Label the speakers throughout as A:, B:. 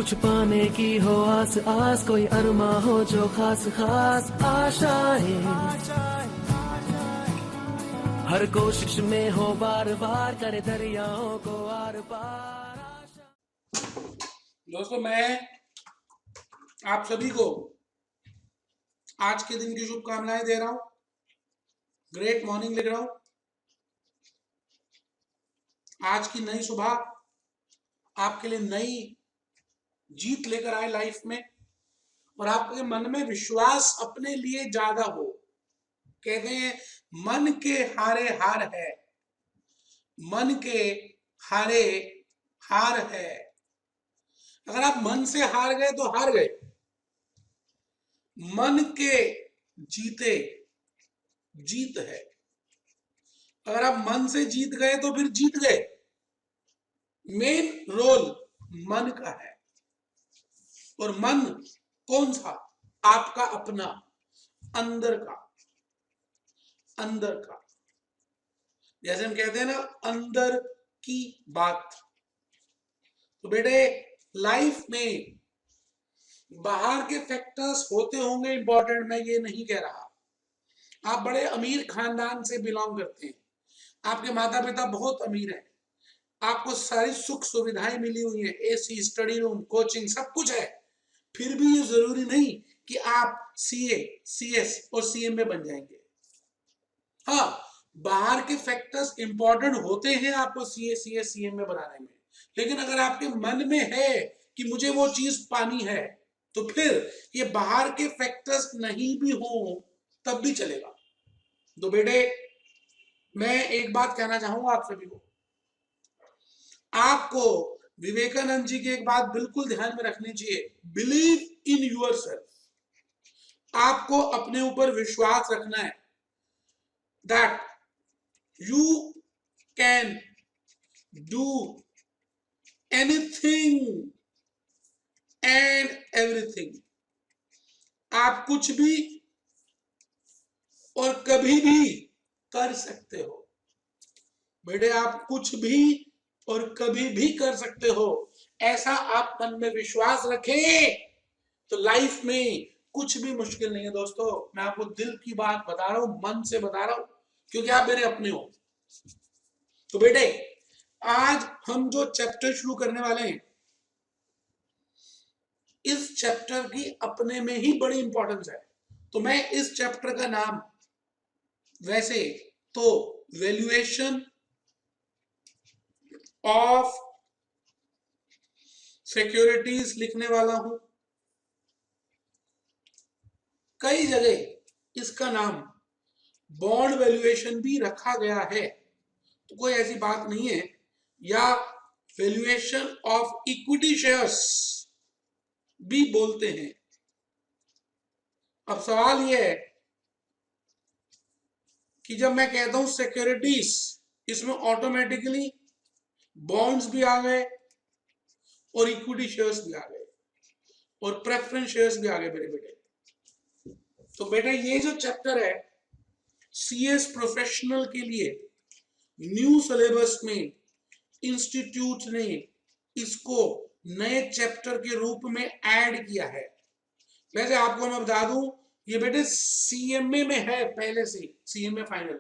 A: कुछ पाने की हो आस आस, कोई अरमा हो जो खास खास आशाएं, हर कोशिश में हो बार बार, करे दरियाओं को आर पार।
B: दोस्तों, मैं आप सभी को आज के दिन की शुभकामनाएं दे रहा हूं। ग्रेट मॉर्निंग लिख रहा हूं। आज की नई सुबह आपके लिए नई जीत लेकर आए लाइफ में, और आपके मन में विश्वास अपने लिए ज्यादा हो। कहते हैं मन के हारे हार है, मन के हारे हार है। अगर आप मन से हार गए तो हार गए, मन के जीते जीत है। अगर आप मन से जीत गए तो फिर जीत गए। मेन रोल मन का है, और मन कौन सा? आपका अपना, अंदर का। अंदर का, जैसे हम कहते हैं ना, अंदर की बात। तो बेटे, लाइफ में बाहर के फैक्टर्स होते होंगे इंपॉर्टेंट, मैं ये नहीं कह रहा। आप बड़े अमीर खानदान से बिलोंग करते हैं, आपके माता पिता बहुत अमीर हैं, आपको सारी सुख सुविधाएं मिली हुई है, एसी, स्टडी रूम, कोचिंग, सब कुछ है। फिर भी ये जरूरी नहीं कि आप सीए, सीएस और सीएम में बन जाएंगे। हाँ, बाहर के फैक्टर्स इंपॉर्टेंट होते हैं आपको सीए, सीएस, सीएम में बनाने में, लेकिन अगर आपके मन में है कि मुझे वो चीज पानी है, तो फिर ये बाहर के फैक्टर्स नहीं भी हो तब भी चलेगा। तो बेटे, मैं एक बात कहना चाहूंगा आप सभी को। आपको विवेकानंद जी की एक बात बिल्कुल ध्यान में रखनी चाहिए, बिलीव इन यूर सेल्फ। आपको अपने ऊपर विश्वास रखना है, that you can do anything and everything. आप कुछ भी और कभी भी कर सकते हो। बेटे, आप कुछ भी और कभी भी कर सकते हो, ऐसा आप मन में विश्वास रखें तो लाइफ में कुछ भी मुश्किल नहीं है। दोस्तों, मैं आपको दिल की बात बता रहा हूं, मन से बता रहा हूं, क्योंकि आप मेरे अपने हो। तो बेटे, आज हम जो चैप्टर शुरू करने वाले हैं, इस चैप्टर की अपने में ही बड़ी इंपॉर्टेंस है। तो मैं इस चैप्टर का नाम वैसे तो वैल्यूएशन ऑफ सिक्योरिटीज लिखने वाला हूं। कई जगह इसका नाम बॉन्ड वैल्यूएशन भी रखा गया है, तो कोई ऐसी बात नहीं है, या वैल्यूएशन ऑफ इक्विटी शेयर्स भी बोलते हैं। अब सवाल यह है कि जब मैं कहता हूं सिक्योरिटीज, इसमें ऑटोमेटिकली बॉन्ड्स भी आ गए और इक्विटी शेयर्स भी आ गए और प्रेफरेंस शेयर्स भी आ गए मेरे बेटे। तो बेटा, ये जो चैप्टर है सीएस प्रोफेशनल के लिए न्यू सिलेबस में इंस्टीट्यूट ने इसको नए चैप्टर के रूप में ऐड किया है। वैसे आपको मैं बता दूं, ये बेटे सीएमए में है पहले से, सीएमए फाइनल,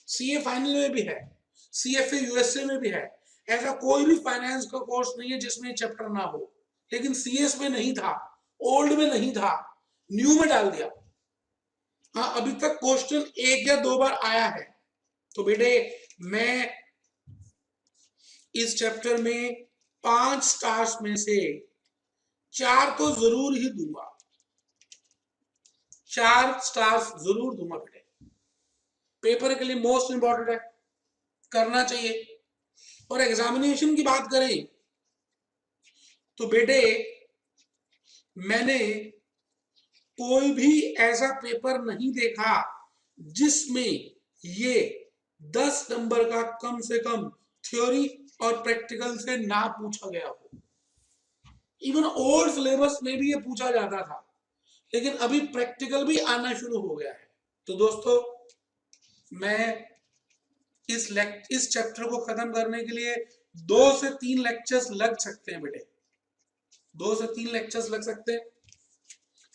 B: सीए फाइनल में भी है, सीएफए यूएसए में भी है। ऐसा कोई भी फाइनेंस का कोर्स नहीं है जिसमें चैप्टर ना हो, लेकिन सीएस में नहीं था, ओल्ड में नहीं था, न्यू में डाल दिया। हाँ, अभी तक क्वेश्चन 1 या 2 बार आया है। तो बेटे, मैं इस चैप्टर में 5 स्टार्स में से 4 तो जरूर ही दूंगा, 4 स्टार्स जरूर दूंगा बेटे। पेपर के लिए मोस्ट इंपॉर्टेंट है, करना चाहिए। और एग्जामिनेशन की बात करें तो बेटे, मैंने कोई भी ऐसा पेपर नहीं देखा जिसमें ये 10 नंबर का कम से कम थ्योरी और प्रैक्टिकल से ना पूछा गया हो। इवन ओल्ड सिलेबस में भी ये पूछा जाता था, लेकिन अभी प्रैक्टिकल भी आना शुरू हो गया है। तो दोस्तों, मैं इस चैप्टर को खत्म करने के लिए 2 से 3 लेक्चर्स लग सकते हैं बेटे, 2 से 3 लेक्चर्स लग सकते हैं।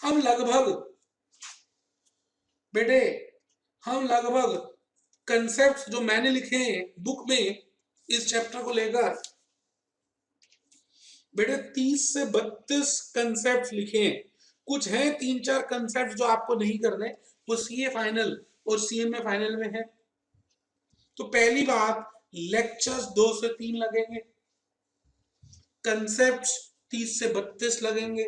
B: हम लगभग बेटे कंसेप्ट जो मैंने लिखे हैं बुक में इस चैप्टर को लेकर बेटे 30 से 32 कंसेप्ट लिखे हैं। कुछ हैं 3-4 कंसेप्ट जो आपको नहीं करने, वो सीए फाइनल और सीएमए फाइनल में है। तो पहली बात, लेक्चर्स 2 से 3 लगेंगे, कंसेप्ट 30 से 32 लगेंगे,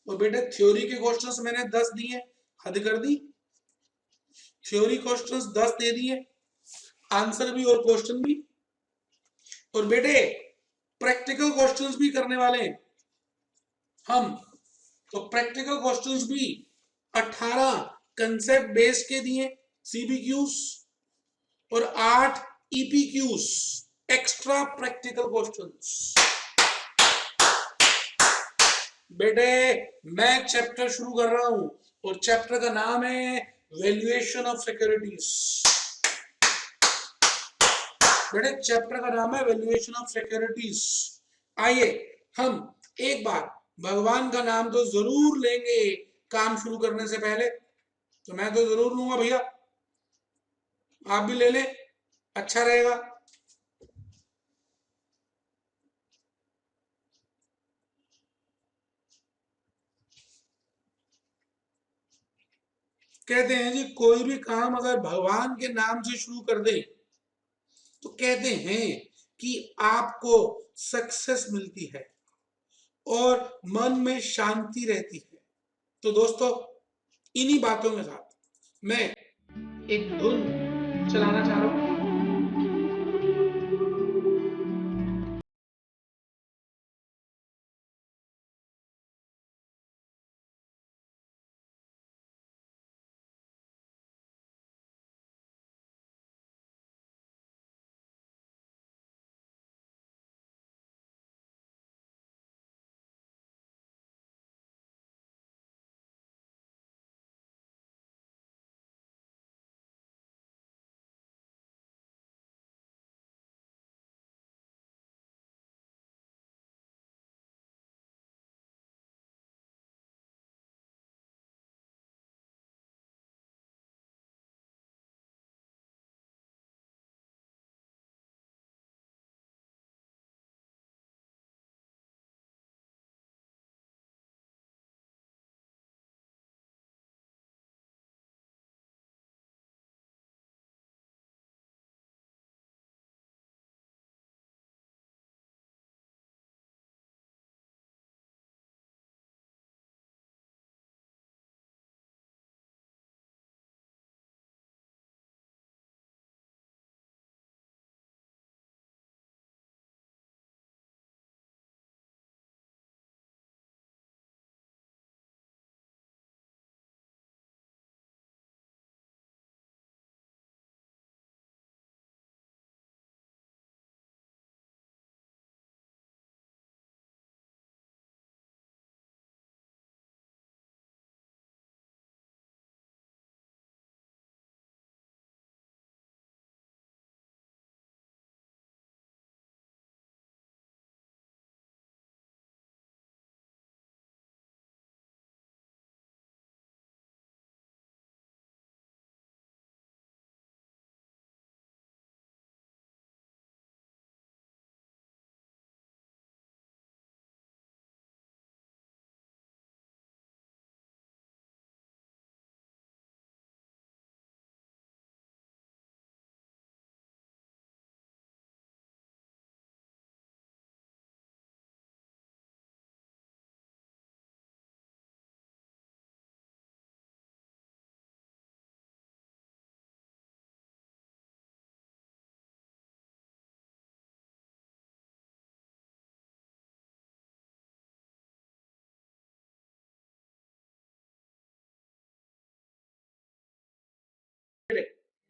B: और बेटे थ्योरी के क्वेश्चंस मैंने 10 दिए, हद कर दी। थ्योरी क्वेश्चंस 10 दे दिए, आंसर भी और क्वेश्चन भी। और बेटे प्रैक्टिकल क्वेश्चंस भी करने वाले हैं हम। तो प्रैक्टिकल क्वेश्चंस भी 18 कंसेप्ट बेस्ड के दिए सीबीक्यूज, और 8 ईपीक्यूज एक्स्ट्रा प्रैक्टिकल क्वेश्चंस। बेटे मैं चैप्टर शुरू कर रहा हूं, और चैप्टर का नाम है वैल्यूएशन ऑफ सिक्योरिटीज। बेटे चैप्टर का नाम है वैल्यूएशन ऑफ सिक्योरिटीज। आइए हम एक बार भगवान का नाम तो जरूर लेंगे काम शुरू करने से पहले। तो मैं तो जरूर लूंगा भैया, आप भी ले लें, अच्छा रहेगा। कहते हैं जी कोई भी काम अगर भगवान के नाम से शुरू कर दे तो कहते हैं कि आपको सक्सेस मिलती है और मन में शांति रहती है। तो दोस्तों इन्हीं बातों के साथ मैं एक धुन चलाना चाह रहा हूं।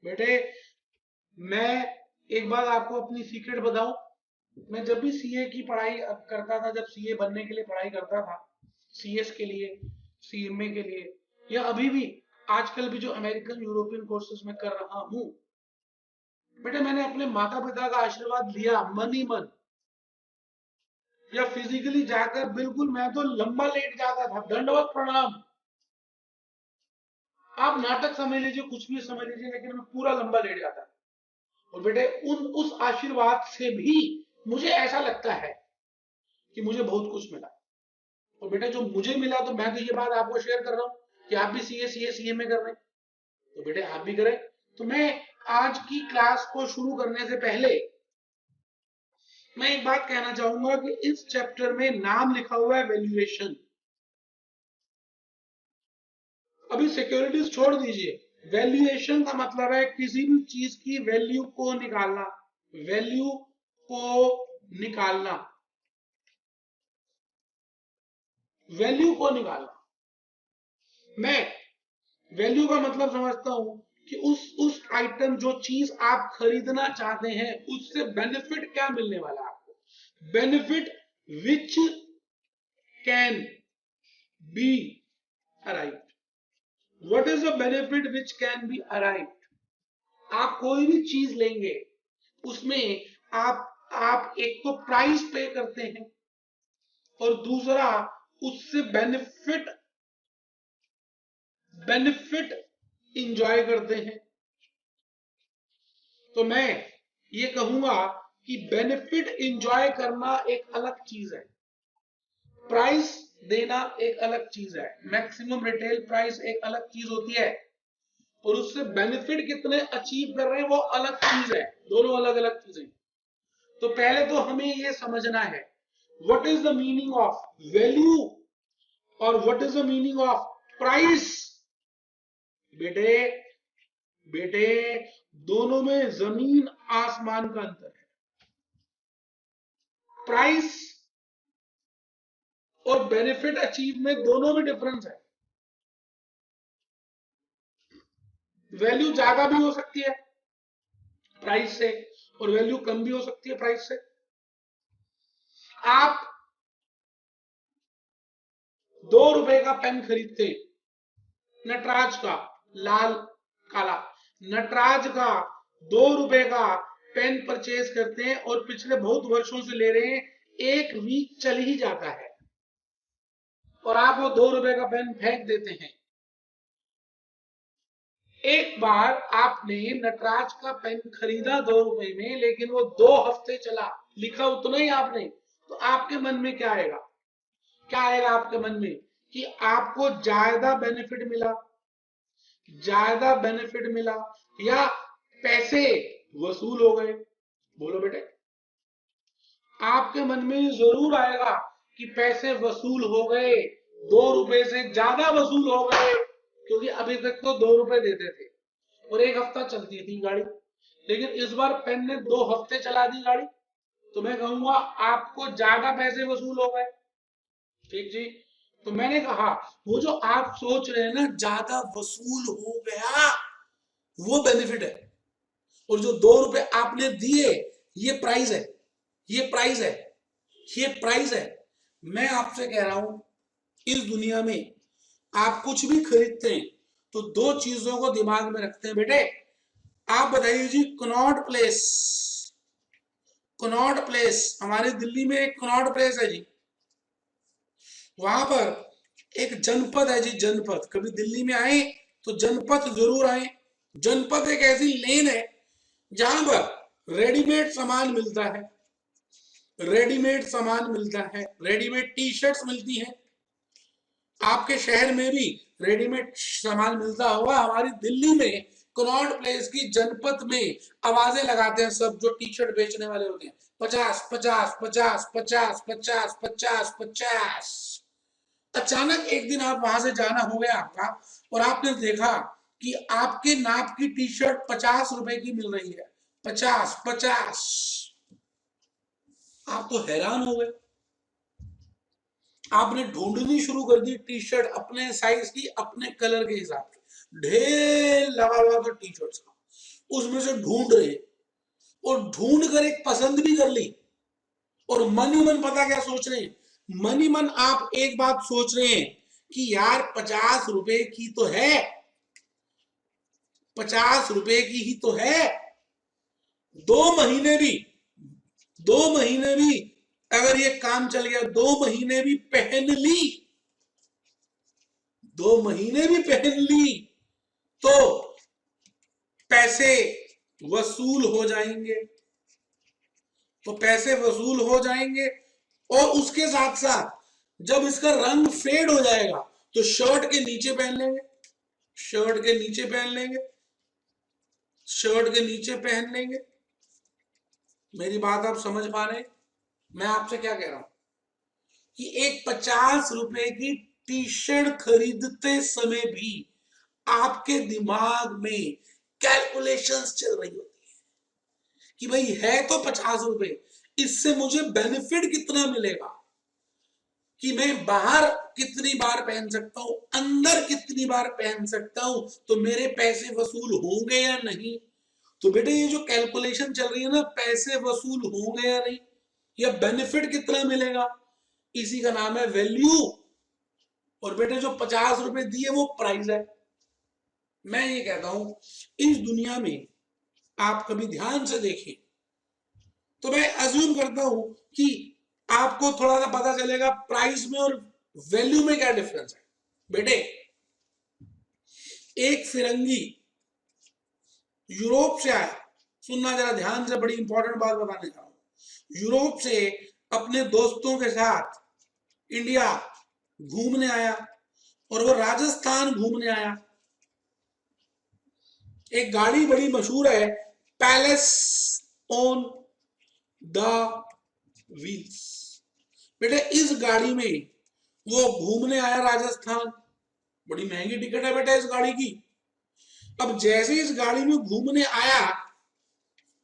B: बेटे मैं एक बात आपको अपनी सीक्रेट बताऊं, मैं जब भी सीए की पढ़ाई करता था, जब सीए बनने के लिए पढ़ाई करता था, सीएस के लिए, सीएमए के लिए, या अभी भी आजकल भी जो अमेरिकन यूरोपियन कोर्सेज में कर रहा हूं, बेटे मैंने अपने माता पिता का आशीर्वाद लिया मन ही मन। या फिजिकली जाकर बिल्कुल मैं तो लंबा लेट जाता था, दंडवत प्रणाम। आप नाटक समझ लीजिए, कुछ भी समझ लीजिए, लेकिन मैं पूरा लंबा लेट जाता था। और बेटे उस आशीर्वाद से भी मुझे ऐसा लगता है कि मुझे बहुत कुछ मिला। और बेटा जो मुझे मिला, तो मैं तो ये बात आपको शेयर कर रहा हूं कि आप भी सीए में कर रहे हैं, तो बेटे आप भी करें। तो मैं आज की क्लास को शुरू करने से पहले मैं एक बात कहना चाहूंगा कि इस चैप्टर में नाम लिखा हुआ है वैल्यूएशन। अभी सिक्योरिटीज छोड़ दीजिए, वैल्यूएशन का मतलब है किसी भी चीज की वैल्यू को निकालना, वैल्यू को निकालना, वैल्यू को निकालना। मैं वैल्यू का मतलब समझता हूं कि उस आइटम, जो चीज आप खरीदना चाहते हैं, उससे बेनिफिट क्या मिलने वाला है आपको, benefit which can be arrived. What is the benefit which can be arrived. आप कोई भी चीज लेंगे, उसमें आप एक तो प्राइस पे करते हैं, और दूसरा उससे बेनिफिट इंजॉय करते हैं। तो मैं ये कहूंगा कि बेनिफिट इंजॉय करना एक अलग चीज है, प्राइस देना एक अलग चीज है, मैक्सिमम रिटेल प्राइस एक अलग चीज होती है, और उससे बेनिफिट कितने अचीव कर रहे हैं वो अलग चीज है, दोनों अलग अलग चीजें। तो पहले तो हमें ये समझना है what is the meaning of value और what is the meaning of price. बेटे बेटे दोनों में जमीन आसमान का अंतर है। प्राइस और बेनिफिट अचीव में दोनों में डिफरेंस है। वैल्यू ज्यादा भी हो सकती है प्राइस से, और वैल्यू कम भी हो सकती है प्राइस से। आप 2 रुपए का पेन खरीदते, नटराज का, लाल काला, नटराज का 2 रुपए का पेन परचेज करते हैं, और पिछले बहुत वर्षों से ले रहे हैं, 1 वीक चल ही जाता है, और आप वो 2 रुपए का पेन फेंक देते हैं। एक बार आपने नटराज का पेन खरीदा 2 रुपए में, लेकिन वो 2 हफ्ते चला, लिखा उतना ही आपने, तो आपके मन में क्या आएगा, क्या आएगा आपके मन में कि आपको ज्यादा बेनिफिट मिला, ज्यादा बेनिफिट मिला, या पैसे वसूल हो गए। बोलो बेटे, आपके मन में जरूर आएगा कि पैसे वसूल हो गए, 2 रुपए से ज्यादा वसूल हो गए, क्योंकि अभी तक तो 2 रुपए देते थे और 1 हफ्ता चलती थी गाड़ी, लेकिन इस बार पेन ने 2 हफ्ते चला दी गाड़ी, तो मैं कहूंगा आपको ज्यादा पैसे वसूल हो गए। ठीक जी। तो मैंने कहा वो जो आप सोच रहे हैं ना ज्यादा वसूल हो गया, वो बेनिफिट है, और जो 2 रुपए आपने दिए, ये प्राइस है, ये प्राइस है, ये प्राइस है। मैं आपसे कह रहा हूं, इस दुनिया में आप कुछ भी खरीदते हैं तो 2 चीजों को दिमाग में रखते हैं बेटे। आप बताइए जी, कनॉट प्लेस, कनॉट प्लेस, हमारे दिल्ली में एक कनॉट प्लेस है जी, वहां पर एक जनपद है जी, जनपद। कभी दिल्ली में आए तो जनपद जरूर आए। जनपद एक ऐसी लेन है जहां पर रेडीमेड सामान मिलता है, रेडीमेड सामान मिलता है, रेडीमेड टी शर्ट्स मिलती हैं। आपके शहर में भी रेडीमेड सामान मिलता होगा, हमारी दिल्ली में कनॉट प्लेस की जनपद में आवाजें लगाते हैं सब जो टी शर्ट बेचने वाले होते हैं, 50 50 50 50 50 50 50। अचानक एक दिन आप वहां से जाना हो गया आपका, और आपने देखा कि आपके नाप की टी शर्ट 50 रुपए की मिल रही है, 50 50। आप तो हैरान हो गए, आपने ढूंढनी शुरू कर दी टी शर्ट अपने साइज की, अपने कलर के हिसाब से, ढेर लगा हुआ था टी शर्ट्स का, उसमें से ढूंढ रहे, और ढूंढ कर एक पसंद भी कर ली, और मन ही मन पता क्या सोच रहे हैं, मन ही मन आप एक बात सोच रहे हैं कि यार 50 रुपए की तो है, 50 रुपए की ही तो है, 2 महीने भी अगर ये काम चल गया, 2 महीने भी पहन ली, 2 महीने भी पहन ली तो पैसे वसूल हो जाएंगे, तो पैसे वसूल हो जाएंगे। और उसके साथ साथ जब इसका रंग फेड हो जाएगा तो शर्ट के नीचे पहन लेंगे, शर्ट के नीचे पहन लेंगे, शर्ट के नीचे पहन लेंगे। मेरी बात आप समझ पा रहे हैं? मैं आपसे क्या कह रहा हूं कि एक 50 रुपए की टी शर्ट खरीदते समय भी आपके दिमाग में कैलकुलेशंस चल रही होती है कि भाई है तो 50 रुपए, इससे मुझे बेनिफिट कितना मिलेगा, कि मैं बाहर कितनी बार पहन सकता हूं, अंदर कितनी बार पहन सकता हूं, तो मेरे पैसे वसूल होंगे या नहीं। तो बेटे ये जो कैलकुलेशन चल रही है ना, पैसे वसूल होंगे या नहीं, या बेनिफिट कितना मिलेगा, इसी का नाम है वैल्यू। और बेटे जो 50 रुपए दिए वो प्राइस है। मैं ये कहता हूं इस दुनिया में आप कभी ध्यान से देखें तो मैं अज्यूम करता हूं कि आपको थोड़ा सा पता चलेगा प्राइस में और वैल्यू में क्या डिफरेंस है। बेटे एक फिरंगी यूरोप से आया, सुनना जरा ध्यान से, बड़ी इंपॉर्टेंट बात बताने जा रहा हूं। यूरोप से अपने दोस्तों के साथ इंडिया घूमने आया और वो राजस्थान घूमने आया। एक गाड़ी बड़ी मशहूर है, पैलेस ऑन द व्हील्स। बेटे इस गाड़ी में वो घूमने आया राजस्थान, बड़ी महंगी टिकट है बेटा इस गाड़ी की। अब जैसे इस गाड़ी में घूमने आया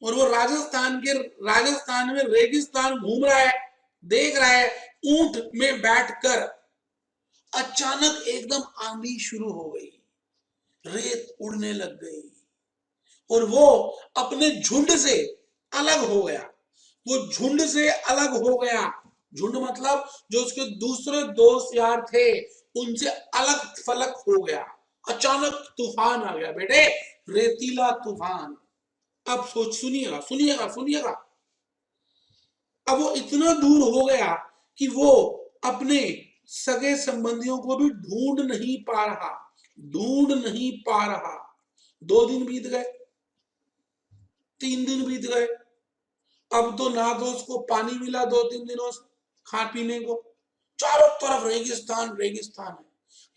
B: और वो राजस्थान में रेगिस्तान घूम रहा है, देख रहा है, ऊंट में बैठकर अचानक एकदम आंधी शुरू हो गई, रेत उड़ने लग गई और वो अपने झुंड से अलग हो गया। वो झुंड से अलग हो गया, झुंड मतलब जो उसके दूसरे दोस्त यार थे उनसे अलग फलक हो गया। अचानक तूफान आ गया बेटे, रेतीला तूफान। अब सोच, सुनिएगा सुनिएगा सुनिएगा। अब वो इतना दूर हो गया कि वो अपने सगे संबंधियों को भी ढूंढ नहीं पा रहा, ढूंढ नहीं पा रहा। 2 दिन बीत गए, 3 दिन बीत गए, अब तो ना तो उसको पानी मिला 2-3 दिनों से खा पीने को, चारों तरफ रेगिस्तान रेगिस्तान है,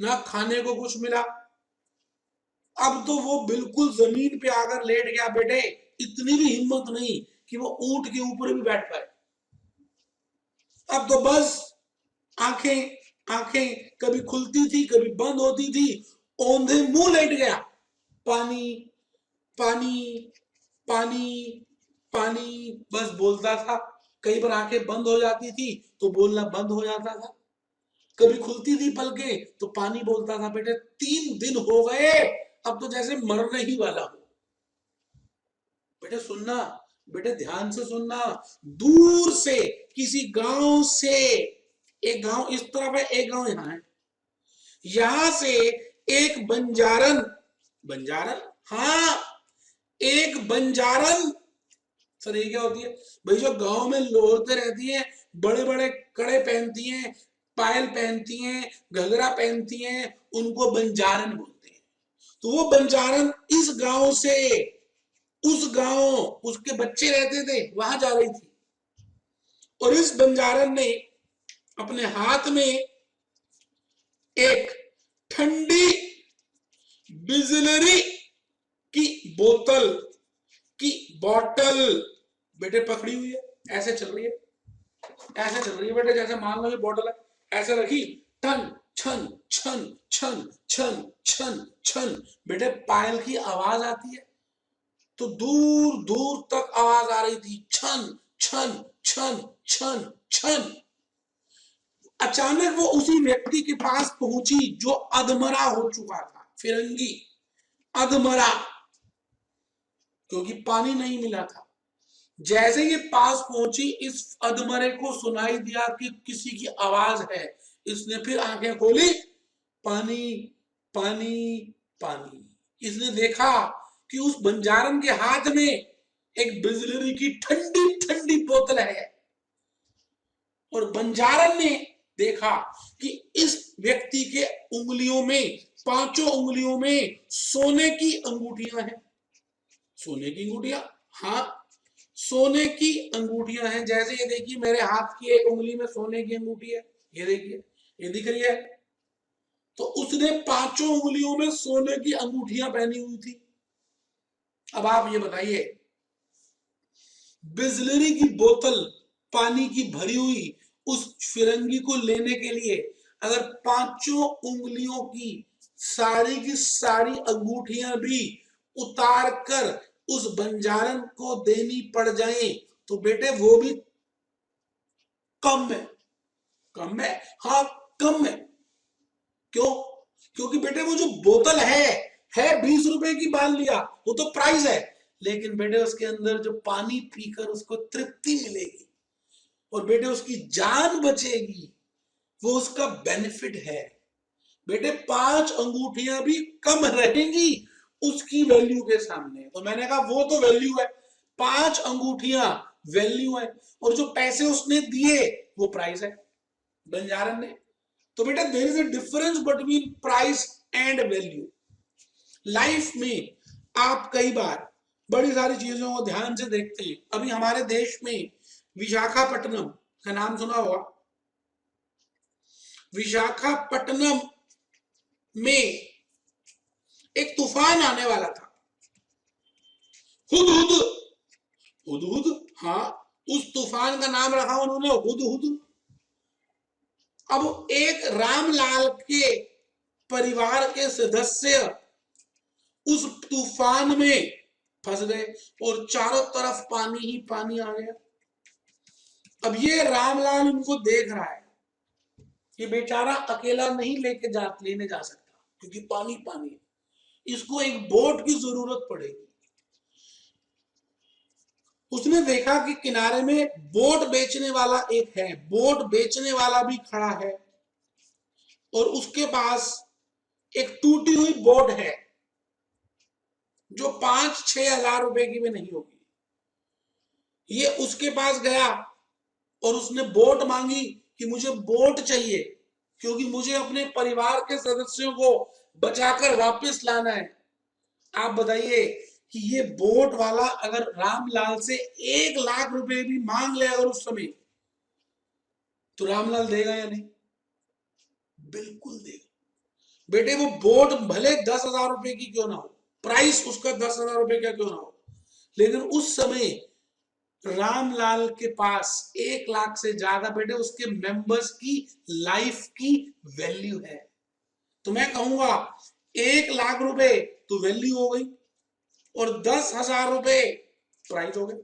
B: ना खाने को कुछ मिला। अब तो वो बिल्कुल जमीन पे आकर लेट गया बेटे, इतनी भी हिम्मत नहीं कि वो ऊंट के ऊपर भी बैठ पाए। अब तो बस आंखें आंखें कभी खुलती थी कभी बंद होती थी, औंधे मुंह लेट गया। पानी पानी पानी पानी बस बोलता था। कई बार आंखें बंद हो जाती थी तो बोलना बंद हो जाता था, कभी खुलती थी पलकें तो पानी बोलता था। बेटे 3 दिन हो गए, अब तो जैसे मरने ही वाला हो। बेटे सुनना, बेटे ध्यान से सुनना। दूर से किसी गांव से, एक गांव इस तरफ है एक गांव यहां है, यहां से एक बंजारन, बंजारन हाँ एक बंजारन। सर ये क्या होती है भाई? जो गांव में औरतें रहती हैं, बड़े बड़े कड़े पहनती हैं, पायल पहनती हैं, घघरा पहनती हैं, उनको बंजारन बोलते हैं। तो वो बंजारन इस गांव से उस गांव, उसके बच्चे रहते थे वहां जा रही थी, और इस बंजारन ने अपने हाथ में एक ठंडी बिजलरी की बोतल की बॉटल बेटे पकड़ी हुई है, ऐसे चल रही है, ऐसे चल रही है बेटे, जैसे मान लो ये बॉटल है, ऐसे रखी, टन छन छन छन छन छन छन। बेटे पायल की आवाज आती है तो दूर दूर तक आवाज आ रही थी, छन छन छन छन छन। अचानक वो उसी व्यक्ति के पास पहुंची जो अधमरा हो चुका था, फिरंगी अधमरा, क्योंकि पानी नहीं मिला था। जैसे ये पास पहुंची, इस अधमरे को सुनाई दिया कि किसी की आवाज है। इसने फिर आंखें खोली, पानी पानी पानी। इसने देखा कि उस बंजारन के हाथ में एक बिजलरी की ठंडी ठंडी बोतल है। और बंजारन ने देखा कि इस व्यक्ति के उंगलियों में, पांचों उंगलियों में सोने की अंगूठियां हैं। सोने की अंगूठियां, हाँ सोने की अंगूठियां हैं। जैसे ये देखिए मेरे हाथ की एक उंगली में सोने की अंगूठी है, ये देखिए, ये दिख रही है। तो उसने पांचों उंगलियों में सोने की अंगूठियां पहनी हुई थी। अब आप ये बताइए, बिस्लरी की बोतल पानी की भरी हुई उस फिरंगी को लेने के लिए अगर पांचों उंगलियों की सारी अंगूठियां भी उतार कर उस बंजारन को देनी पड़ जाए तो बेटे वो भी कम है। कम है, हाँ कम है। क्यों? क्योंकि बेटे वो जो बोतल है 20 रुपए की, मान लिया वो तो प्राइस है, लेकिन बेटे उसके अंदर जो पानी पीकर उसको तृप्ति मिलेगी और बेटे उसकी जान बचेगी, वो उसका बेनिफिट है। बेटे 5 अंगूठियां भी कम रहेंगी उसकी वैल्यू के सामने। तो मैंने कहा वो तो वैल्यू है, 5 अंगूठियां वैल्यू है, और जो पैसे उसने दिए वो प्राइस है बंजारन ने। तो बेटा there is a difference between price and value. Life में आप कई बार बड़ी सारी चीजों को ध्यान से देखते हैं। अभी हमारे देश में विशाखापट्टनम का नाम सुना होगा। विशाखापट्टनम में एक तूफान आने वाला था, हुदहुद। हुदहुद, हाँ उस तूफान का नाम रखा उन्होंने हुदहुद। अब एक रामलाल के परिवार के सदस्य उस तूफान में फंस गए और चारों तरफ पानी ही पानी आ गया। अब ये रामलाल उनको देख रहा है कि बेचारा अकेला नहीं लेने जा सकता क्योंकि पानी पानी है, इसको एक बोट की जरूरत पड़ेगी। उसने देखा कि किनारे में बोट बेचने वाला एक है, बोट बेचने वाला भी खड़ा है और उसके पास एक टूटी हुई बोट है जो 5-6 हजार रुपए की भी नहीं होगी। ये उसके पास गया और उसने बोट मांगी कि मुझे बोट चाहिए क्योंकि मुझे अपने परिवार के सदस्यों को बचाकर वापस लाना है। आप बताइए कि ये बोट वाला अगर रामलाल से 1 लाख रुपए भी मांग ले अगर उस समय, तो रामलाल देगा या नहीं? बिल्कुल देगा। बेटे वो बोट भले 10,000 रुपए की क्यों ना हो, प्राइस उसका 10,000 रुपए का क्यों ना हो, लेकिन उस समय रामलाल के पास 1 लाख से ज्यादा बेटे उसके मेंबर्स की लाइफ की वैल्यू है। तो मैं कहूंगा 1 लाख रुपए तो वैल्यू हो गई और 10,000 रुपए प्राइस हो गए।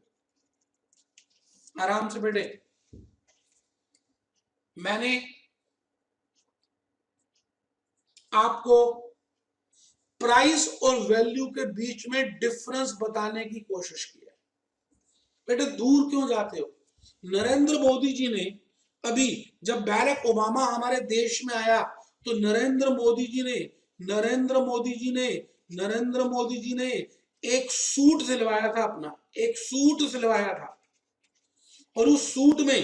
B: आराम से बेटे मैंने आपको प्राइस और वैल्यू के बीच में डिफरेंस बताने की कोशिश की है। बेटे दूर क्यों जाते हो? नरेंद्र मोदी जी ने अभी जब बैरक ओबामा हमारे देश में आया तो नरेंद्र मोदी जी ने एक सूट सिलवाया था, अपना एक सूट सिलवाया था और उस सूट में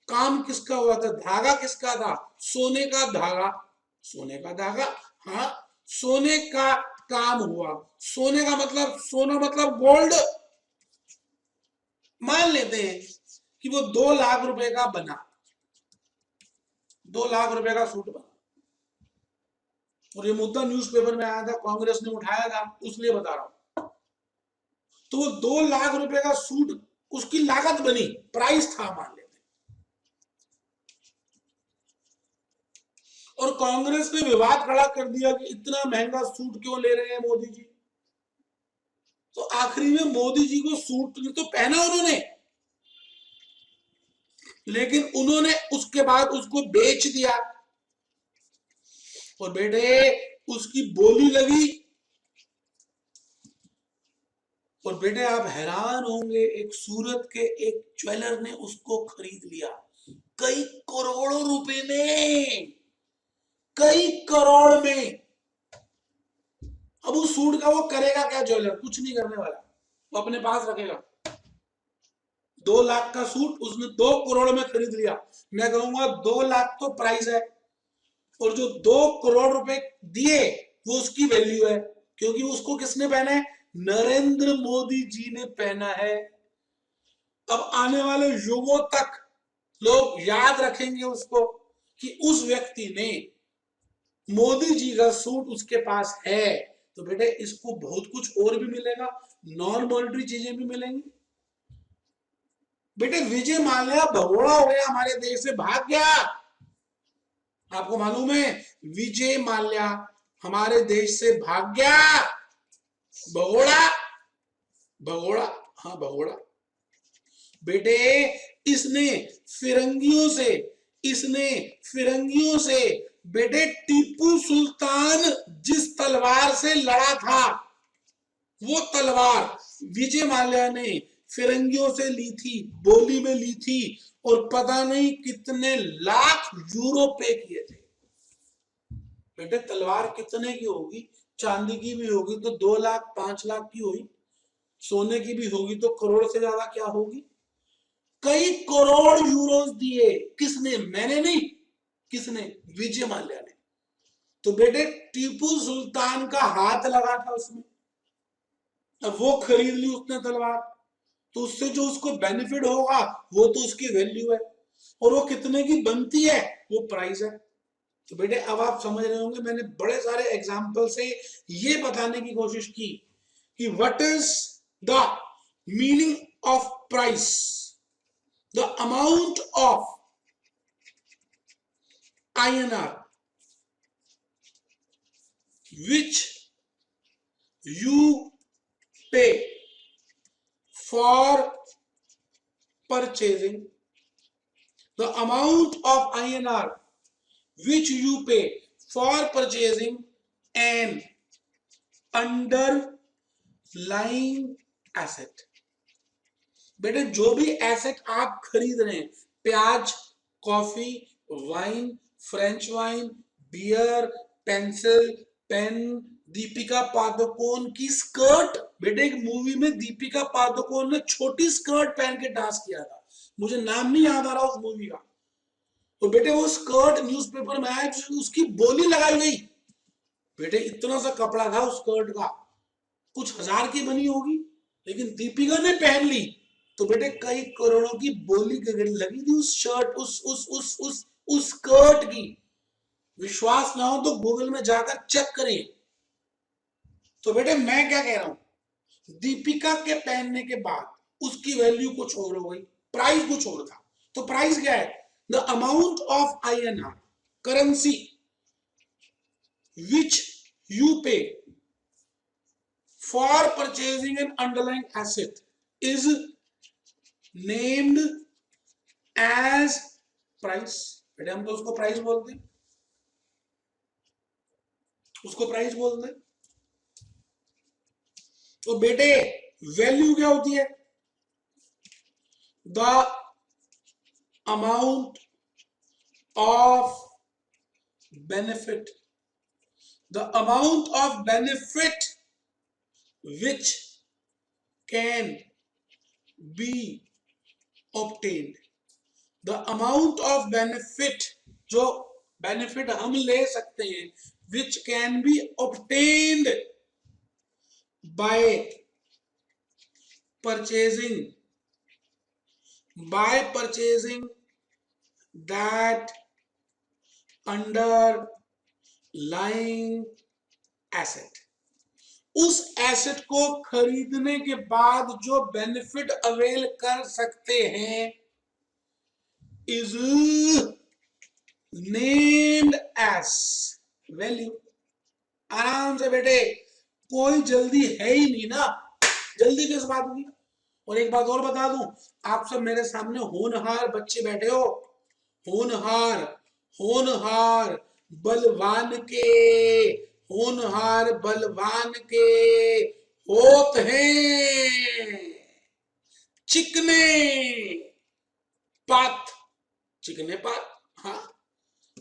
B: काम किसका हुआ था? धागा किसका था? सोने का धागा। सोने का धागा, हाँ सोने का काम हुआ। सोने का मतलब, सोना मतलब गोल्ड। मान लेते हैं कि वो 2 लाख रुपए का बना, 2 लाख रुपए का सूट बना और ये मुद्दा न्यूज़पेपर में आया था, कांग्रेस ने उठाया था, इसलिए बता रहा हूं। तो वो 2 लाख रुपए का सूट उसकी लागत बनी, प्राइस था मान लेते। और कांग्रेस ने विवाद खड़ा कर दिया कि इतना महंगा सूट क्यों ले रहे हैं मोदी जी। तो आखिरी में मोदी जी को सूट तो पहना उन्होंने, लेकिन उन्होंने उसके बाद उसको बेच दिया और बेटे उसकी बोली लगी। और बेटे आप हैरान होंगे, एक सूरत के एक ज्वेलर ने उसको खरीद लिया कई करोड़ों रुपए में, कई करोड़ में। अब उस सूट का वो करेगा क्या ज्वेलर? कुछ नहीं करने वाला, वो अपने पास रखेगा। 2 लाख का सूट उसने 2 करोड़ में खरीद लिया, मैं कहूंगा 2 लाख तो प्राइस है, और जो 2 करोड़ रुपए दिए वो उसकी वैल्यू है, क्योंकि उसको किसने पहना है? नरेंद्र मोदी जी ने पहना है। अब आने वाले युगों तक लोग याद रखेंगे उसको कि उस व्यक्ति ने, मोदी जी का सूट उसके पास है। तो बेटे इसको बहुत कुछ और भी मिलेगा, नॉन मॉनिटरी चीजें भी मिलेंगी। बेटे विजय माल्या भगोड़ा हो गया, हमारे देश से भाग गया। आपको मालूम है विजय माल्या हमारे देश से भाग गया। भगोड़ा, भगोड़ा, हाँ भगोड़ा। बेटे इसने फिरंगियों से बेटे टीपू सुल्तान जिस तलवार से लड़ा था, वो तलवार विजय माल्या ने फिरंगियों से ली थी, बोली में ली थी, और पता नहीं कितने लाख यूरो पे किए थे। बेटे तलवार कितने की होगी? चांदी की भी होगी तो 2 लाख 5 लाख की होगी, सोने की भी होगी तो करोड़ से ज्यादा क्या होगी। कई करोड़ यूरोस दिए। किसने? मैंने नहीं, किसने? विजय माल्या ने। तो बेटे टीपू सुल्तान का हाथ लगा था उसमें, अब वो खरीद ली उसने तलवार, तो उससे जो उसको बेनिफिट होगा वो तो उसकी वैल्यू है, और वो कितने की बनती है वो प्राइस है। तो बेटे अब आप समझ रहे होंगे, मैंने बड़े सारे एग्जाम्पल से ये बताने की कोशिश की कि what is the meaning of price, the amount of INR which you pay for purchasing, the amount of INR which you pay for purchasing an underlying asset। बेटे जो भी एसेट आप खरीद रहे हैं, प्याज, coffee, wine, French wine, beer, pencil, pen, Deepika Padukone की skirt. बेटे एक मूवी में दीपिका पादुकोण ने छोटी स्कर्ट पहन के डांस किया था, मुझे नाम नहीं याद आ रहा उस मूवी का। तो बेटे वो स्कर्ट न्यूज़पेपर में आया, उसकी बोली लगाई गई। बेटे इतना सा कपड़ा था उस स्कर्ट का, कुछ हजार की बनी होगी, लेकिन दीपिका ने पहन ली तो बेटे कई करोड़ों की बोली लगी थी उस शर्ट, उस स्कर्ट की। विश्वास ना हो तो गूगल में जाकर चेक करें। तो बेटे मैं क्या कह रहा हूं, दीपिका के पहनने के बाद उसकी वैल्यू कुछ और हो गई, प्राइस कुछ और था। तो प्राइस क्या है? The amount of INR currency which you पे for purchasing an underlying asset is named as price। बेटे हम तो उसको प्राइस बोलते हैं, उसको प्राइस बोलते हैं। तो बेटे वैल्यू क्या होती है? The amount of benefit, the amount of benefit which can be obtained, the amount of benefit जो बेनिफिट हम ले सकते हैं, which can be obtained by purchasing that underlying asset। उस एसेट को खरीदने के बाद जो बेनिफिट अवेल कर सकते हैं इज नेम्ड एज वैल्यू। आराम से बेटे, कोई जल्दी है ही नहीं ना, जल्दी किस बात की। और एक बात और बता दूं, आप सब मेरे सामने होनहार बच्चे बैठे हो, होनहार होनहार बलवान के, होनहार बलवान के होत हैं चिकने पात, चिकने पात। हाँ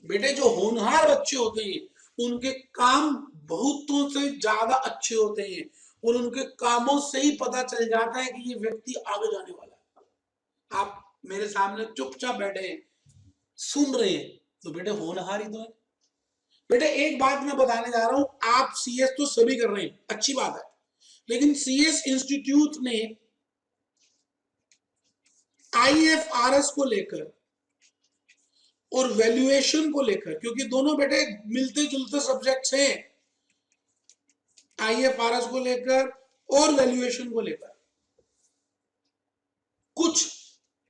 B: बेटे जो होनहार बच्चे होते हैं उनके काम बहुतों से ज्यादा अच्छे होते हैं, और उनके कामों से ही पता चल जाता है कि ये व्यक्ति आगे जाने वाला है। आप मेरे सामने चुपचाप बैठे हैं, सुन रहे हैं, तो बेटे होनहार ही तो है। बेटे एक बात मैं बताने जा रहा हूं, आप सीएस तो सभी कर रहे हैं, अच्छी बात है, लेकिन सीएस इंस्टीट्यूट ने आईएफआरएस को लेकर और वैल्यूएशन को लेकर, क्योंकि दोनों बेटे मिलते जुलते सब्जेक्ट्स हैं, आईएफआरएस को लेकर और वैल्यूएशन को लेकर कुछ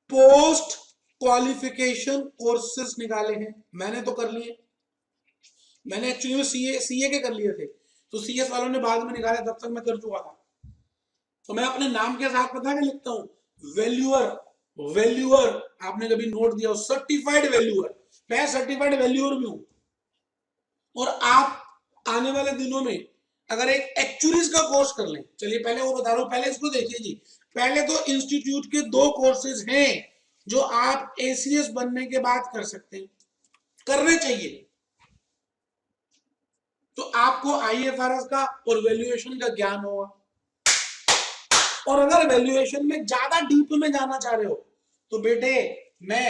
B: पोस्ट क्वालिफिकेशन कोर्सेज निकाले हैं। मैंने तो कर लिए, मैंने एक्चुअली में सीए के कर लिए थे, तो सीएस वालों ने बाद में निकाले, तब तक मैं कर चुका था। तो मैं अपने नाम के साथ पता क्या लिखता हूं, वैल्यूअर। वैल्यूअर आपने कभी नोट दिया हो, सर्टिफाइड वैल्यूअर, मैं सर्टिफाइड वैल्यूअर भी हूं। और आप आने वाले दिनों में अगर एक एक्चुअलीज का कोर्स कर लें, चलिए पहले वो बता रहा हूं, पहले इसको देखिए जी। पहले तो इंस्टीट्यूट के 2 कोर्सेज हैं जो आप एसीएस बनने के बाद कर सकते हैं, करने चाहिए। तो आपको आईएफआरएस का और वैल्यूएशन का ज्ञान होगा, और अगर वैल्यूएशन में ज्यादा डीप में जाना चाह रहे हो तो बेटे मैं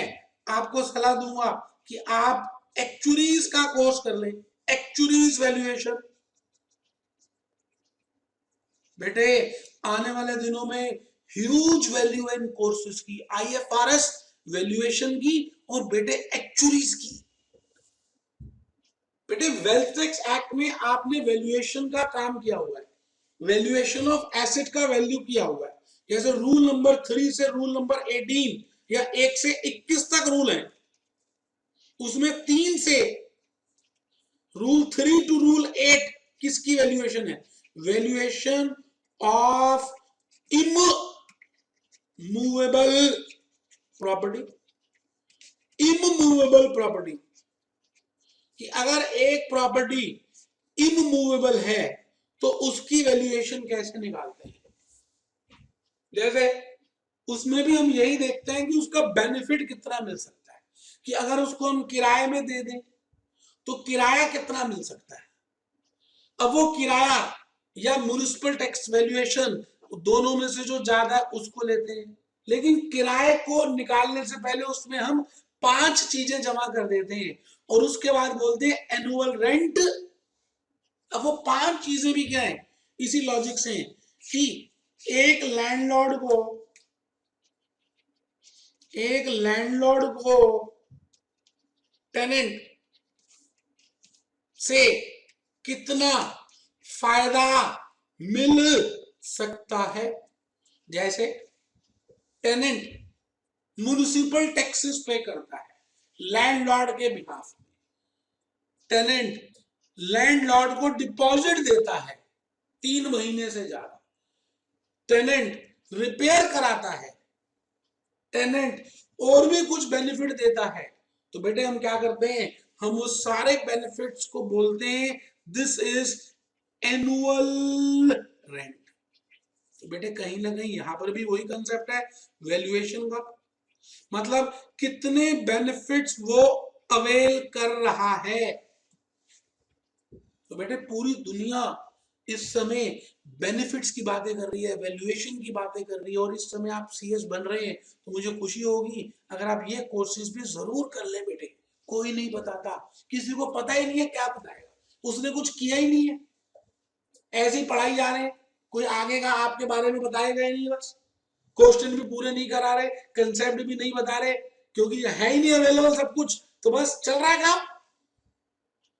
B: आपको सलाह दूंगा कि आप एक्चुअलीज का कोर्स कर लें, एक्चुअलीज वैल्यूएशन। बेटे आने वाले दिनों में ह्यूज वैल्यू इन कोर्सेज की, आईएफआरएस, वैल्यूएशन की और बेटे एक्चुअलीज की। बेटे वेल्थ टैक्स एक्ट में आपने वैल्यूएशन का काम किया हुआ है, वैल्यूएशन ऑफ एसेट का वैल्यू किया हुआ है, जैसे रूल नंबर 3 से रूल नंबर 18 या 1 से 21 तक रूल है, उसमें 3 से रूल 3 टू रूल 8 किसकी वैल्यूएशन है, valuation of immovable property. Immovable property कि अगर एक प्रॉपर्टी इमूवेबल है तो उसकी वैल्यूएशन कैसे निकालते हैं। जैसे उसमें भी हम यही देखते हैं कि उसका बेनिफिट कितना मिल सकता है, कि अगर उसको हम किराए में दे दें तो किराया कितना मिल सकता है। अब वो किराया या म्युनिसिपल टैक्स वैल्यूएशन, दोनों में से जो ज्यादा है उसको लेते हैं, लेकिन किराए को निकालने से पहले उसमें हम 5 चीजें जमा कर देते हैं और उसके बाद बोलते हैं एनुअल रेंट। अब वो 5 चीजें भी क्या है, इसी लॉजिक से कि एक लैंडलॉर्ड को टेनेंट से कितना फायदा मिल सकता है। जैसे टेनेंट म्युनिसिपल टैक्सेस पे करता है लैंडलॉर्ड के बिहाफ में, टेनेंट लैंडलॉर्ड को डिपॉजिट देता है 3 महीने से ज्यादा, टेनेंट रिपेयर कराता है, टेनेंट और भी कुछ बेनिफिट देता है। तो बेटे हम क्या करते हैं, हम उस सारे बेनिफिट्स को बोलते हैं दिस इज एनुअल रेंट। तो बेटे कहीं ना कहीं यहां पर भी वही कंसेप्ट है वैल्यूएशन का, मतलब कितने बेनिफिट्स वो अवेल कर रहा है। तो बेटे पूरी दुनिया इस समय बेनिफिट्स की बातें कर रही है, वैल्यूएशन की बातें कर रही है, और इस समय आप सीएस बन रहे हैं तो मुझे खुशी होगी अगर आप ये कोर्सेज भी जरूर कर ले। बेटे कोई नहीं बताता, किसी को पता ही नहीं है, क्या बताएगा, उसने कुछ किया ही नहीं है, ऐसी पढ़ाई जा रहे हैं, कोई आगे का आपके बारे में बताएगा ही नहीं, बस क्वेश्चन भी पूरे नहीं करा रहे, कंसेप्ट भी नहीं बता रहे, क्योंकि है ही नहीं अवेलेबल सब कुछ, तो बस चल रहा है काम।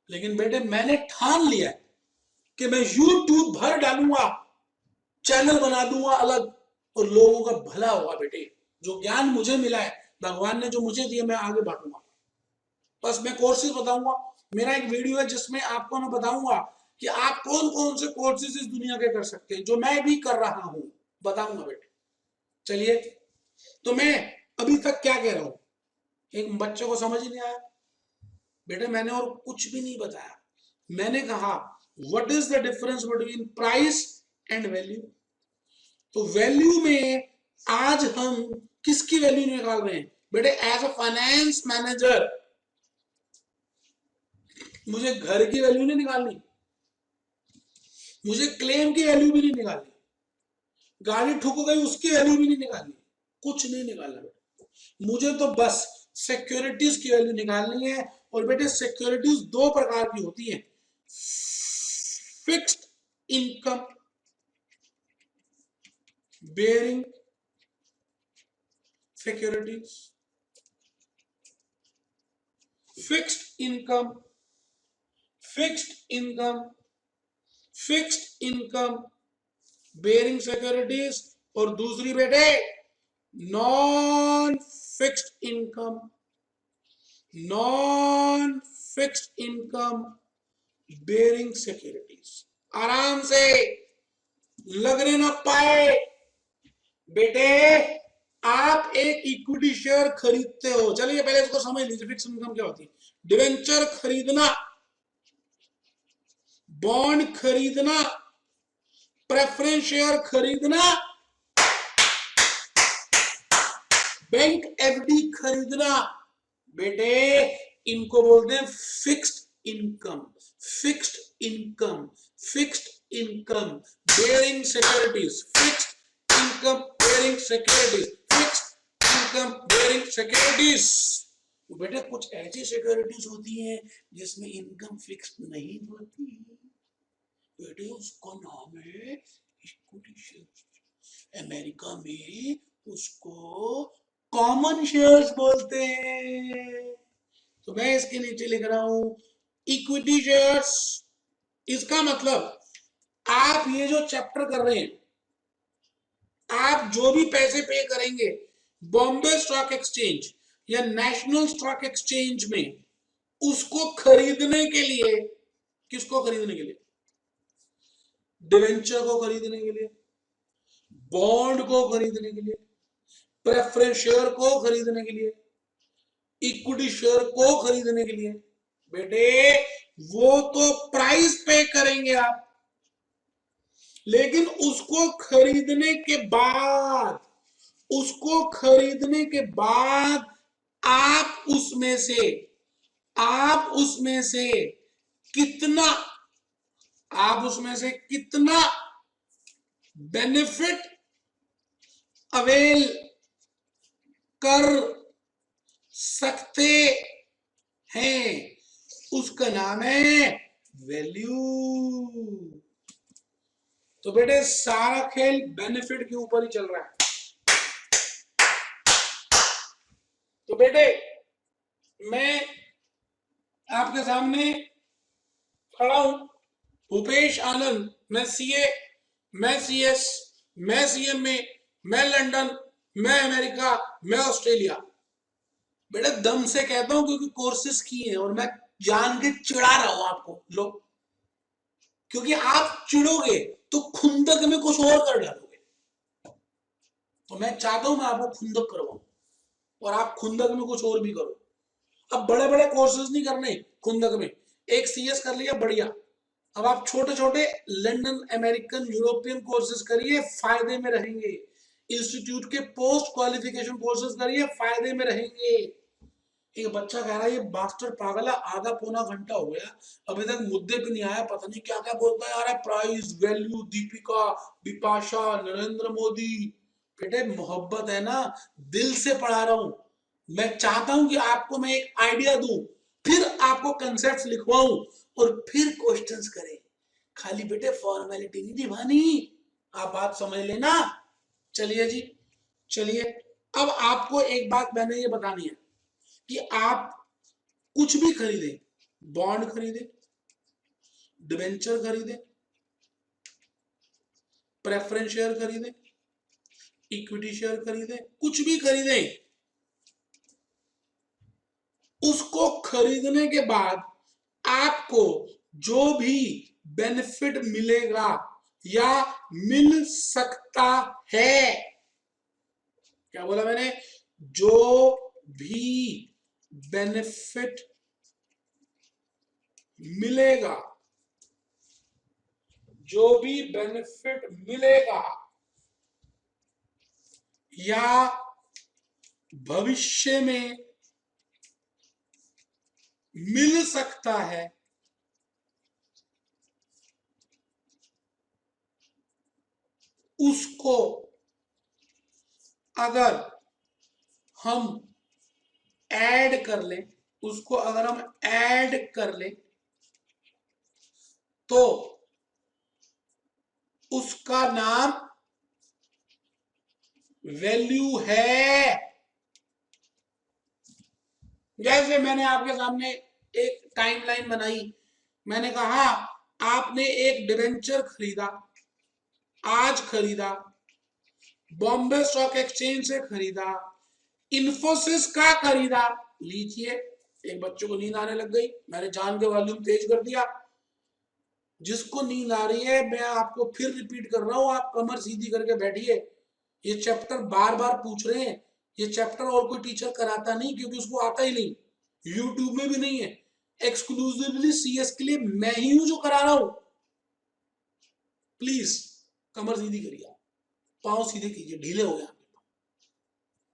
B: लेकिन बेटे मैंने ठान लिया है कि मैं यूट्यूब भर डालूंगा, चैनल बना दूंगा अलग, और लोगों का भला होगा। बेटे जो ज्ञान मुझे मिला है, भगवान ने जो मुझे दिया, मैं आगे बांटूंगा। बस मैं कोर्सेज बताऊंगा, मेरा एक वीडियो है जिसमें आपको मैं बताऊंगा कि आप कौन कौन से कोर्सेज इस दुनिया के कर सकते हैं, जो मैं भी कर रहा हूं, बताऊंगा बेटे। चलिए, तो मैं अभी तक क्या कह रहा हूं, एक बच्चे को समझ ही नहीं आया बेटे, मैंने और कुछ भी नहीं बताया। मैंने कहा what is the difference between price and value. तो वैल्यू में आज हम किसकी वैल्यू निकाल रहे हैं बेटे, एज अ फाइनेंस मैनेजर मुझे घर की वैल्यू नहीं निकालनी, मुझे क्लेम की वैल्यू भी नहीं निकालनी, गाड़ी ठुक गई उसकी वैल्यू भी नहीं निकालनी, कुछ नहीं निकालना बेटा। मुझे तो बस सिक्योरिटीज की वैल्यू निकालनी है। और बेटे सिक्योरिटीज दो प्रकार की होती हैं, fixed income bearing securities, fixed income, fixed income, fixed income bearing securities, और दूसरी बेटे non fixed income, non fixed income bearing securities. आराम से लगने ना पाए बेटे, आप एक इक्विटी शेयर खरीदते हो, चलिए पहले इसको समझ लीजिए फिक्स इनकम क्या होती है। डिवेंचर खरीदना, बॉन्ड खरीदना, प्रेफरेंस शेयर खरीदना, बैंक एफडी खरीदना, बेटे इनको बोलते हैं fixed income, fixed income, fixed income bearing securities, fixed income bearing securities, fixed income bearing securities. बेटे कुछ ऐसी सिक्योरिटीज होती हैं जिसमें इनकम फिक्स नहीं होती, बेटे उसका नाम है इक्विटी शेयर। अमेरिका में उसको कॉमन शेयर्स बोलते हैं। तो मैं इसके नीचे लिख रहा हूं इक्विटी शेयर्स। इसका मतलब आप ये जो चैप्टर कर रहे हैं, आप जो भी पैसे पे करेंगे बॉम्बे स्टॉक एक्सचेंज या नेशनल स्टॉक एक्सचेंज में, उसको खरीदने के लिए, किसको खरीदने के लिए? डिवेंचर को खरीदने के लिए, बॉन्ड को खरीदने के लिए, प्रेफरेंस शेयर को खरीदने के लिए, इक्विटी शेयर को खरीदने के लिए। बेटे वो तो प्राइस पे करेंगे आप, लेकिन उसको खरीदने के बाद, उसको खरीदने के बाद आप उसमें से, आप उसमें से कितना, आप उसमें से कितना बेनिफिट अवेल कर सकते हैं, उसका नाम है वैल्यू। तो बेटे सारा खेल बेनिफिट के ऊपर ही चल रहा है। तो बेटे मैं आपके सामने खड़ा हूं, भूपेश आनंद, मैं सीए, मैं सीएस, मैं सीएमए, मैं लंदन, मैं अमेरिका, मैं ऑस्ट्रेलिया। बेटा दम से कहता हूं क्योंकि कोर्सेज किए हैं और मैं जान के चिढ़ा रहा हूं आपको लो, क्योंकि आप चिढ़ोगे तो खुंदक में कुछ और कर डालोगे। तो मैं चाहता हूं मैं आपको खुंदक करवाऊं और आप खुंदक में कुछ और भी करो। अब बड़े बड़े कोर्सेज नहीं करने खुंदक में, एक सीएस कर लिया बढ़िया, अब आप छोटे छोटे लंदन, अमेरिकन, यूरोपियन कोर्सेज करिए, फायदे में रहेंगे। इंस्टीट्यूट के पोस्ट क्वालिफिकेशन कोर्सेज करिए, फायदे में रहेंगे। एक बच्चा कह रहा है ये मास्टर पागल है, आधा पौना घंटा हो गया अभी तक मुद्दे पे नहीं आया, पता नहीं क्या क्या बोलता है यार, प्राइस वैल्यू, दीपिका, बिपाशा, नरेंद्र मोदी। बेटे मोहब्बत है ना, दिल से पढ़ा रहा हूं। मैं चाहता हूं कि आपको मैं एक आइडिया दूं, फिर आपको कंसेप्ट लिखवाऊं और फिर क्वेश्चंस करें। खाली बेटे फॉर्मेलिटी नहीं निभानी, आप बात समझ लेना। चलिए जी, चलिए अब आपको एक बात मैंने ये बतानी है कि आप कुछ भी खरीदें, बॉन्ड खरीदें, डिवेंचर खरीदें, प्रेफरेंस शेयर खरीदें, इक्विटी शेयर खरीदें, कुछ भी खरीदें, उसको खरीदने के बाद आपको जो भी बेनिफिट मिलेगा या मिल सकता है, क्या बोला मैंने, जो भी बेनिफिट मिलेगा, जो भी बेनिफिट मिलेगा या भविष्य में मिल सकता है, उसको अगर हम ऐड कर लें, उसको अगर हम ऐड कर लें तो उसका नाम वैल्यू है। जैसे मैंने आपके सामने एक टाइमलाइन बनाई, मैंने कहा आपने एक डिवेंचर खरीदा, आज खरीदा, बॉम्बे स्टॉक एक्सचेंज से खरीदा, इन्फोसिस का खरीदा, लीजिए। एक बच्चों को नींद आने लग गई, मैंने जान के वॉल्यूम तेज कर दिया। जिसको नींद आ रही है मैं आपको फिर रिपीट कर रहा हूं, आप कमर सीधी करके बैठिए। ये चैप्टर बार बार पूछ रहे हैं, ये चैप्टर और कोई टीचर कराता नहीं क्योंकि उसको आता ही नहीं, यूट्यूब में भी नहीं है, एक्सक्लूसिवली सीएस के लिए मैं ही हूं जो करा रहा हूं। प्लीज कमर सीधी करिए, पांव सीधे कीजिए, ढीले हो गए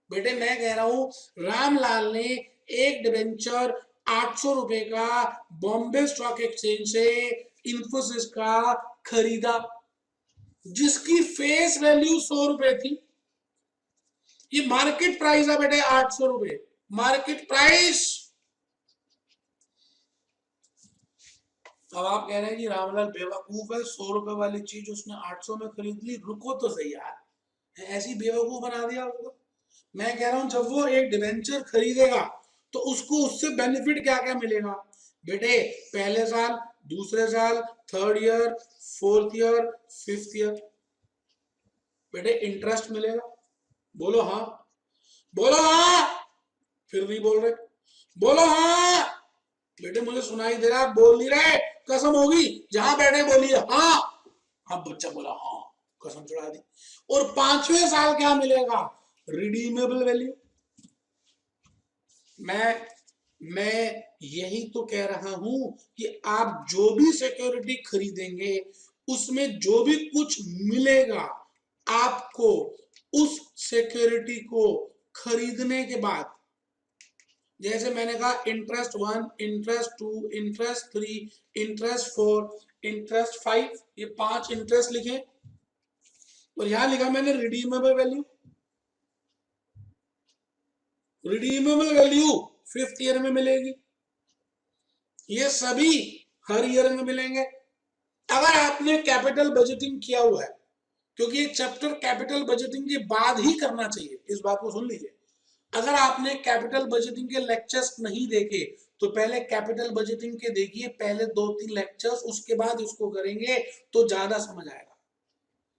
B: बेटे। मैं कह रहा हूं रामलाल ने एक डिवेंचर 800 रुपए का बॉम्बे स्टॉक एक्सचेंज से इन्फोसिस का खरीदा, जिसकी फेस वैल्यू 100 रुपए थी। ये मार्केट प्राइस है बेटे, 800 रुपए मार्केट प्राइस। अब आप कह रहे हैं कि रामलाल बेवकूफ है, 100 रुपए वाली चीज उसने 800 में खरीद ली। रुको तो सही यार, ऐसी बेवकूफ बना दिया उसको। मैं कह रहा हूं जब वो एक डिवेंचर खरीदेगा तो उसको उससे बेनिफिट क्या क्या मिलेगा बेटे। पहले साल, दूसरे साल, third year, fourth year, fifth year बेटे इंटरेस्ट मिलेगा। बोलो हाँ, बोलो हाँ, फिर नहीं बोल रहे, बोलो हाँ। बेटे मुझे सुनाई दे रहा है, बोल नहीं रहे, कसम होगी, जहां बैठे बोलिए हाँ। हाँ बच्चा बोला हाँ, कसम चढ़ा दी। और 5वें साल क्या मिलेगा, रिडीमेबल वैल्यू। मैं यही तो कह रहा हूं कि आप जो भी सिक्योरिटी खरीदेंगे उसमें जो भी कुछ मिलेगा आपको उस सिक्योरिटी को खरीदने के बाद, जैसे मैंने कहा interest 1, interest 2, interest 3, interest 4, interest 5, ये 5 इंटरेस्ट लिखे। और यहां लिखा मैंने redeemable value. Redeemable value 5th year में मिलेगी, ये सभी हर ईयर में मिलेंगे। अगर आपने कैपिटल बजटिंग किया हुआ है, क्योंकि ये चैप्टर कैपिटल बजटिंग के बाद ही करना चाहिए, इस बात को सुन लीजिए। अगर आपने कैपिटल बजटिंग के लेक्चर्स नहीं देखे तो पहले कैपिटल बजटिंग के देखिए, पहले 2-3 लेक्चर्स, उसके बाद इसको करेंगे तो ज्यादा समझ आएगा।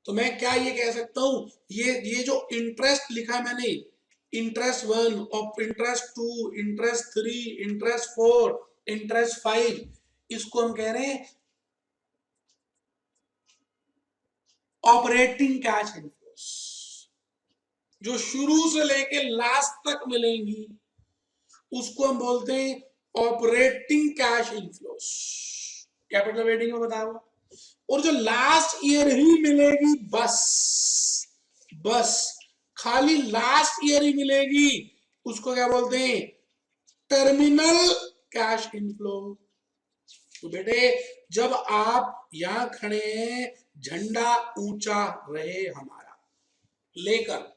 B: तो मैं क्या ये कह सकता हूं, ये जो इंटरेस्ट लिखा है मैंने, इंटरेस्ट 1 और इंटरेस्ट 2, इंटरेस्ट 3, इंटरेस्ट 4, इंटरेस्ट 5, इसको हम कह रहे हैं ऑपरेटिंग कैश इनफ्लोस। जो शुरू से लेके लास्ट तक मिलेंगी उसको हम बोलते हैं operating cash inflows, capital waiting में बताया हुआ। और जो लास्ट ईयर ही मिलेगी, बस खाली लास्ट ईयर ही मिलेगी, उसको क्या बोलते हैं, टर्मिनल कैश इनफ्लो। तो बेटे जब आप यहां खड़े हैं, झंडा ऊंचा रहे हमारा, लेकर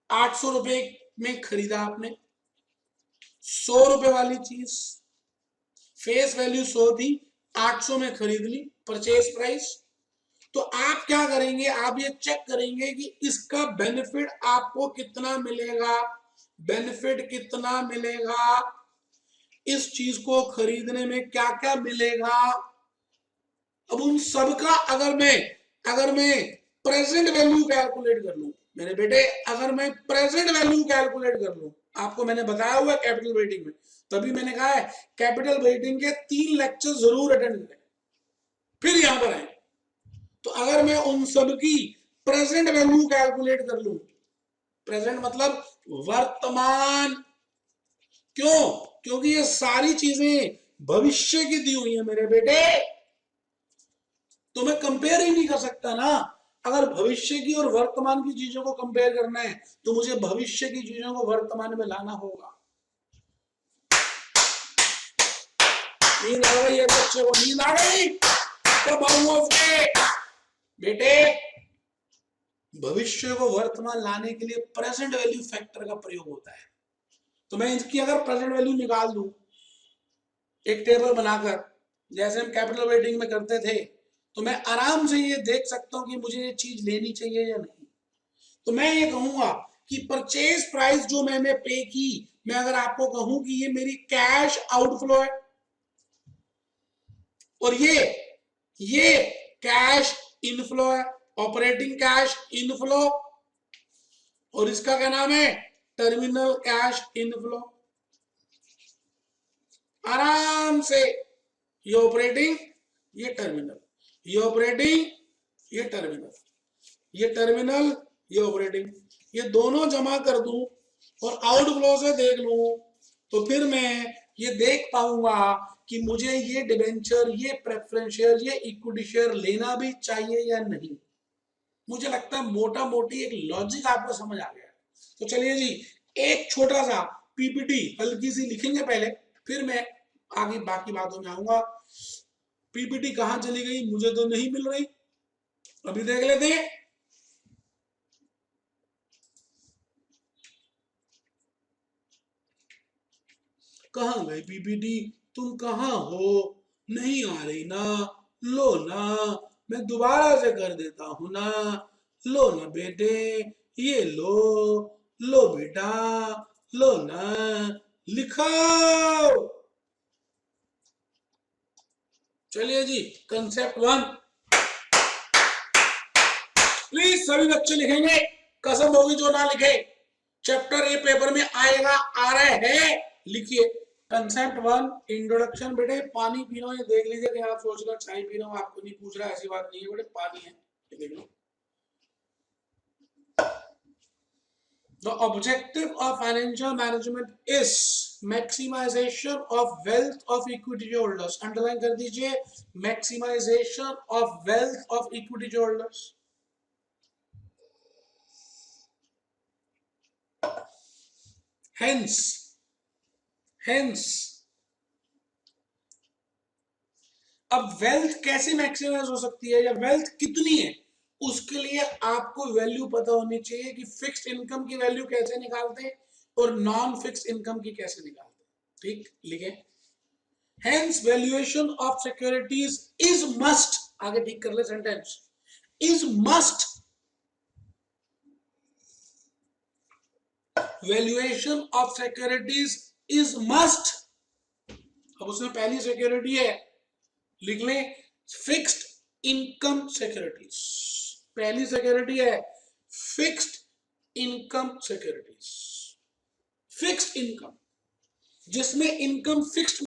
B: 800 रुपए में खरीदा आपने 100 रुपए वाली चीज, फेस वैल्यू 100 थी, 800 में खरीद ली, परचेज प्राइस। तो आप क्या करेंगे, आप ये चेक करेंगे कि इसका बेनिफिट आपको कितना मिलेगा, बेनिफिट कितना मिलेगा, इस चीज को खरीदने में क्या क्या मिलेगा। अब उन सब का अगर मैं प्रेजेंट वैल्यू कैलकुलेट कर लूं, मेरे बेटे अगर मैं प्रेजेंट वैल्यू कैलकुलेट कर लूं, आपको मैंने बताया हुआ कैपिटल वेटिंग में, तभी मैंने कहा है कैपिटल वेटिंग के 3 लेक्चर जरूर अटेंड करें फिर यहां पर आए। तो अगर मैं उन सब की प्रेजेंट वैल्यू कैलकुलेट कर लूं, प्रेजेंट मतलब वर्तमान, क्यों, क्योंकि ये सारी चीजें भविष्य की दी हुई है मेरे बेटे, तो मैं कंपेयर ही नहीं कर सकता ना। अगर भविष्य की और वर्तमान की चीजों को कंपेयर करना है तो मुझे भविष्य की चीजों को वर्तमान में लाना होगा। नींद आ गई है बच्चे को, नींद आ गई तो बेटे भविष्य को वर्तमान लाने के लिए प्रेजेंट वैल्यू फैक्टर का प्रयोग होता है। तो मैं इसकी अगर प्रेजेंट वैल्यू निकाल दूं एक टेबल बनाकर, जैसे हम कैपिटल रेटिंग में करते थे, तो मैं आराम से ये देख सकता हूं कि मुझे ये चीज लेनी चाहिए या नहीं। तो मैं ये कहूंगा कि परचेज प्राइस जो मैंने पे की, मैं अगर आपको कहूं कि ये मेरी कैश आउटफ्लो है और ये कैश इनफ्लो है, ऑपरेटिंग कैश इनफ्लो, और इसका क्या नाम है, टर्मिनल कैश इनफ्लो। आराम से ये ऑपरेटिंग, ये टर्मिनल, ये ऑपरेटिंग, ये टर्मिनल, ये टर्मिनल, ये ऑपरेटिंग, ये दोनों जमा कर दूं और आउटफ्लो से देख लूं, तो फिर मैं ये देख पाऊंगा कि मुझे ये डिबेंचर, ये प्रेफरेंस शेयर, ये इक्विटी शेयर लेना भी चाहिए या नहीं। मुझे लगता है मोटा मोटी एक लॉजिक आपको समझ आ गया। तो चलिए जी, एक छोटा सा पीपीटी हल्की सी लिखेंगे पहले, फिर मैं आगे बाकी बातों में आऊंगा। पीपीटी कहां चली गई, मुझे तो नहीं मिल रही, अभी देख लेते हैं। कहां गई पीपीटी, तुम कहां हो, नहीं आ रही ना, लो ना, मैं दोबारा से कर देता हूं ना, लो ना बेटे, ये लो बेटा, लो ना, लिखो। चलिए जी, कंसेप्ट 1 प्लीज सभी बच्चे लिखेंगे, कसम होगी जो ना लिखे। चैप्टर ए पेपर में आएगा, आ रहे हैं, लिखिए। Concept 1 introduction. बेटे पानी पी लो, ये देख लीजिए कि आप सोच रहे चाय पी रहा हूं, आपको नहीं पूछ रहा, ऐसी बात नहीं है बेटे, पानी है, ये देख लो। The objective of financial management is maximization of wealth of equity holders. Underline कर दीजिए, maximization of wealth of equity holders. Hence अब वेल्थ कैसे मैक्सिमाइज हो सकती है या वेल्थ कितनी है, उसके लिए आपको वैल्यू पता होनी चाहिए कि फिक्स्ड इनकम की वैल्यू कैसे निकालते हैं और नॉन फिक्स्ड इनकम की कैसे निकालते हैं। ठीक, लिखे। Hence valuation of securities is must, आगे ठीक कर ले sentence, is must, valuation of securities is must. अब उसमें पहली सिक्योरिटी है, लिख लें, फिक्स्ड इनकम सिक्योरिटीज। पहली सिक्योरिटी है fixed income securities, fixed income, जिसमें इनकम फिक्स्ड